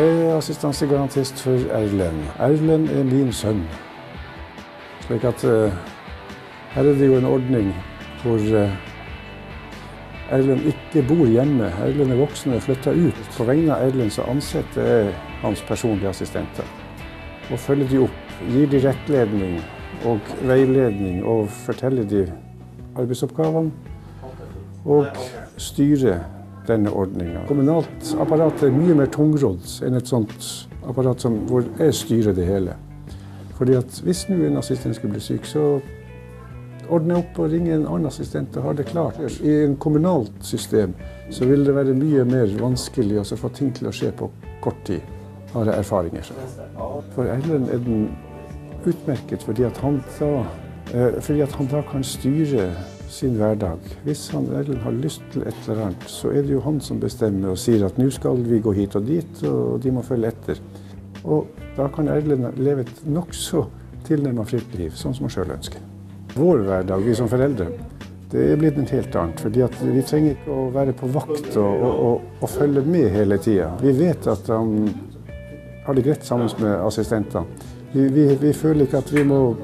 Jeg er assistansegarantist for Erlend. Erlend er min sønn. Slik at her er det jo en ordning hvor Erlend ikke bor hjemme. Erlend er voksen og flyttet ut. På vegne av Erlend så ansetter jeg hans personlige assistenter. Og følger de opp, gir de rettledning og veiledning og forteller de arbeidsoppgavene og styrer denne ordningen. Kommunalt apparat er mye mer tungrodd enn et sånt apparat hvor jeg styrer det hele. Fordi at hvis nå en assistent skulle bli syk, så ordner jeg opp og ringer en annen assistent og har det klart. I en kommunalt system så vil det være mye mer vanskelig å få ting til å skje på kort tid, har jeg erfaringer. For Erlend er den utmerket fordi at han da kan styre sin hverdag. Hvis Erlend har lyst til et eller annet, så er det jo han som bestemmer og sier at nå skal vi gå hit og dit, og de må følge etter. Og da kan Erlend leve et nokså tilnærmet fritt liv, sånn som han selv ønsker. Vår hverdag, vi som foreldre, det er blitt en helt annet, fordi at vi trenger ikke å være på vakt og følge med hele tiden. Vi vet at han har det greit sammen med assistentene. Vi føler ikke at vi må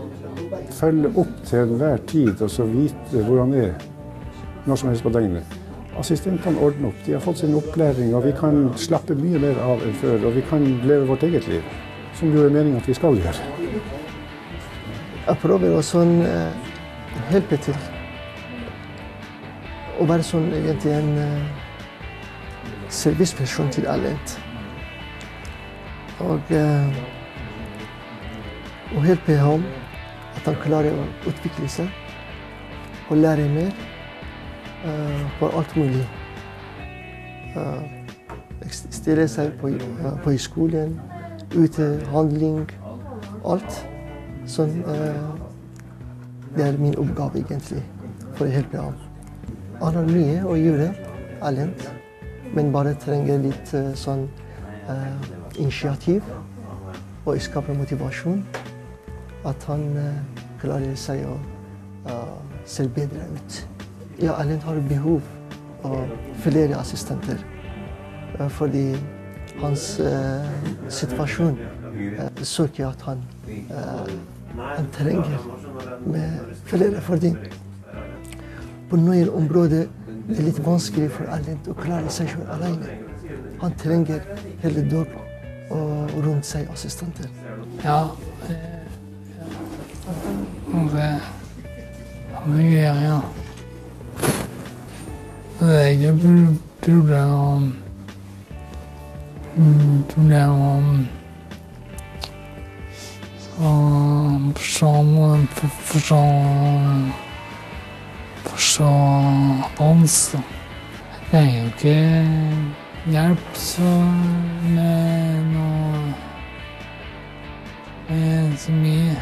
følge opp til enhver tid og så vite hvor han er når som helst på døgnet. Assistentene ordner opp, de har fått sin opplæring, og vi kan slappe mye mer av enn før, og vi kan leve vårt eget liv, som jo er meningen at vi skal gjøre. Jeg prøver også hjelpe til. Å være egentlig en serviceperson til Erlend. Og hjelpe ham at han klarer å utvikle seg og lære mer på alt mulig. Stille seg på skolen, ute, handling, alt. Sånn, det er min oppgave egentlig, for å hjelpe ham. Han har mye å gjøre, Erlend, men bare trenger litt sånn initiativ og skape motivasjon. At han klarer seg å se bedre ut. Ja, Erlend har behov av flere assistenter, fordi hans situasjon søker at han trenger med flere, fordi på noen områder er det litt vanskelig for Erlend å klare seg selv alene. Han trenger hele dagen og rundt seg assistenter. Ja. Det gjør jeg. Det er ikke problem forståelse. Jeg trenger jo ikke hjelp med så mye.